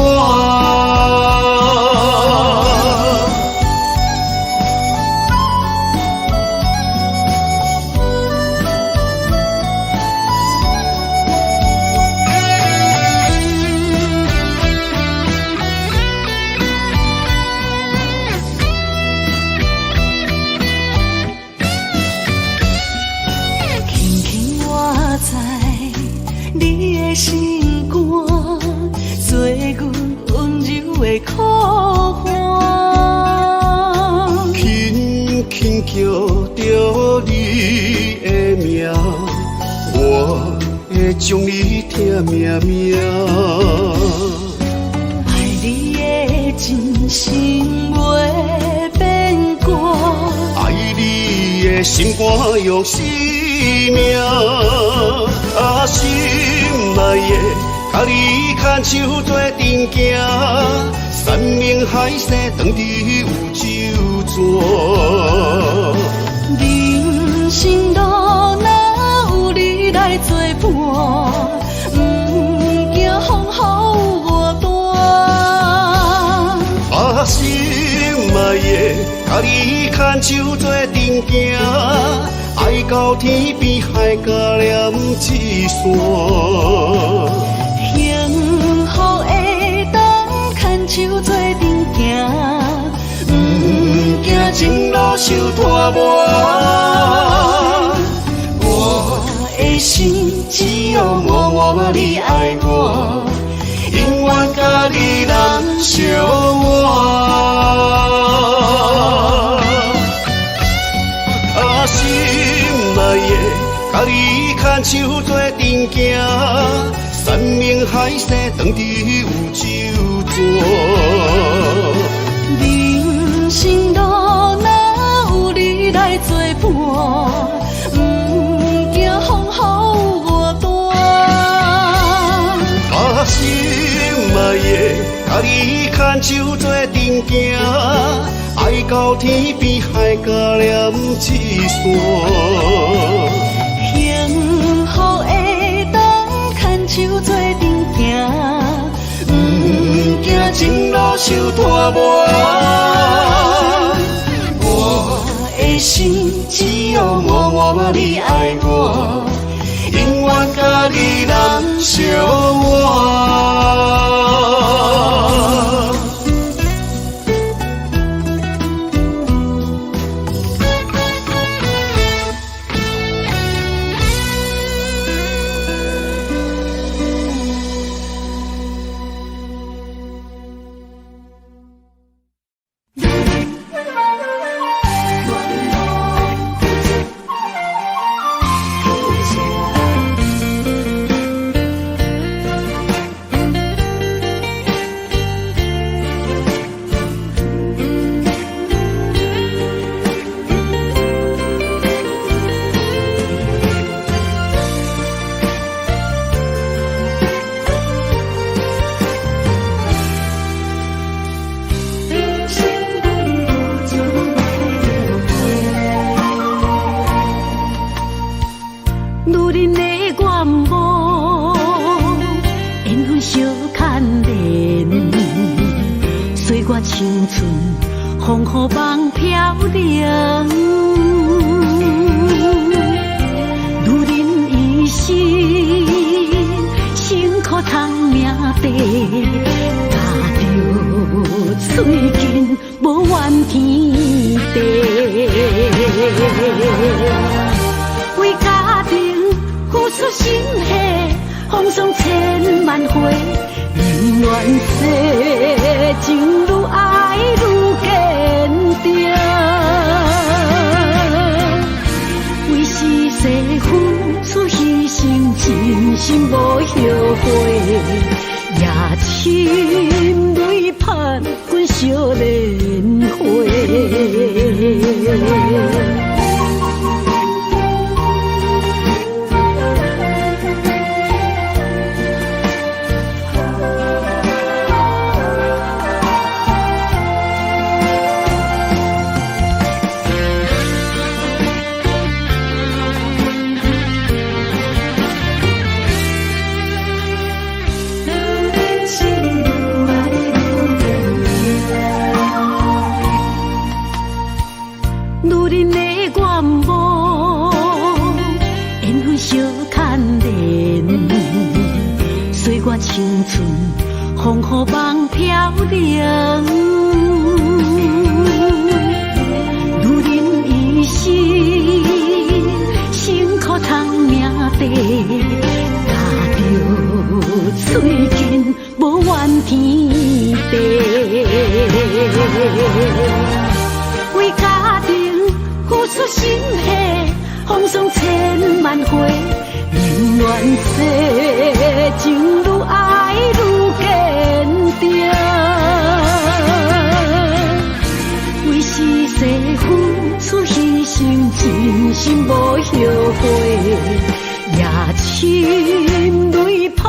轻轻我知你的心肝，做阮温柔的苦花。轻轻叫着你的名，我会将你疼命命。爱你的真心袂变卦，爱你的心肝用生命，心内的甲你牵手做阵行，山明海誓，当时有周转。人生路若有你来作伴，不惊风雨有我大。把心爱的，甲你牵手做阵行，爱到天边海角连一线。幸福的当牵手做阵行，不惊前路受拖磨。我的心只有默默你爱我，永远甲你人相活。心爱的，甲你牵手做阵行，山明海誓，当时有周转。人生路若有你来作伴，不惊风雨有我大。把心爱的，甲你牵手做阵行，爱到天边海角连一线。幸福的当牵手做阵行，不惊前路受拖磨。我的心只有默默你爱我，永远甲你人相活。青春风雨梦飘零，女人一生辛苦赚命地，踏着水根无怨天地，为家庭付出心血，风霜千万回。永远世情愈爱愈坚定，为是世付出牺牲，真心无后悔，也深泪盼阮少年花。青春风雨梦飘零，女人一生辛苦赚命地，踏着水根无怨天地，为家庭付出心血，风霜千万回。永远世情愈爱愈坚定，为是世付出牺牲，真心无后悔，也深泪盼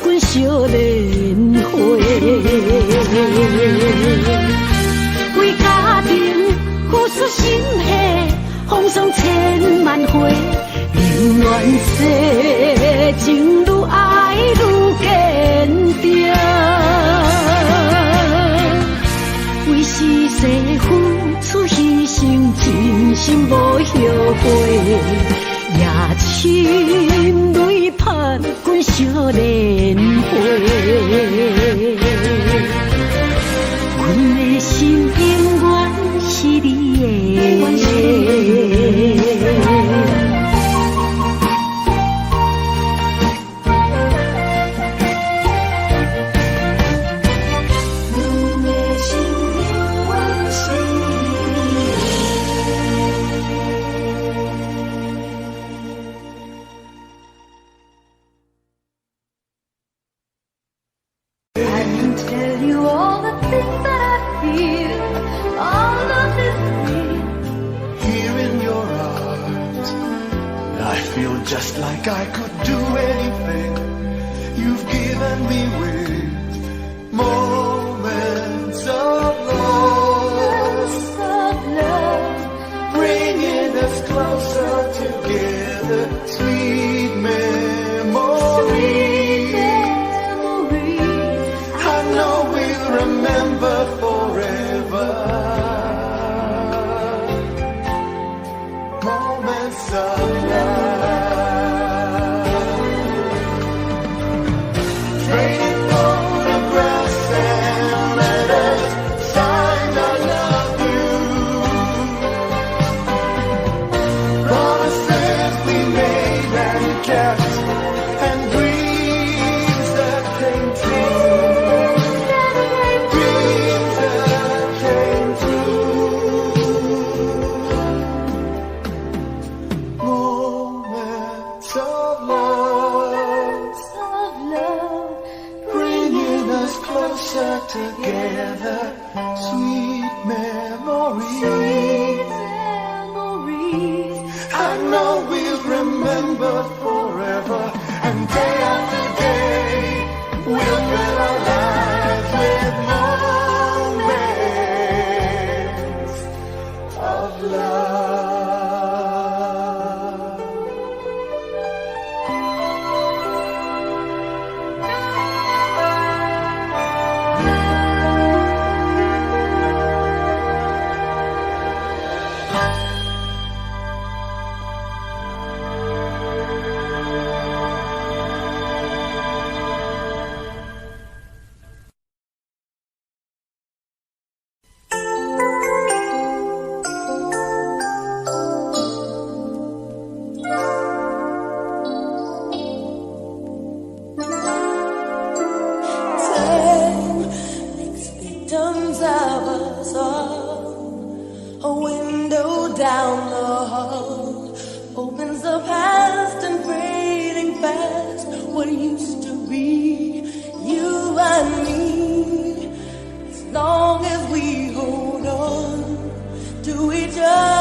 阮少年花。花，宁愿世情愈爱愈坚定。为是世付出牺牲，真心无后悔，也亲泪盼滚少年花。阮的心永远是你的。Just like I could do anything you've given me with moments of love, bringing us closer together, sweet memories. I know we'll remember forever moments of love. Together, sweet memories. I know we'll remember forever, and day after day we'll fill our lives with moments of love. Down the hall opens up past and fading fast. What used to be you and me, as long as we hold on to each other.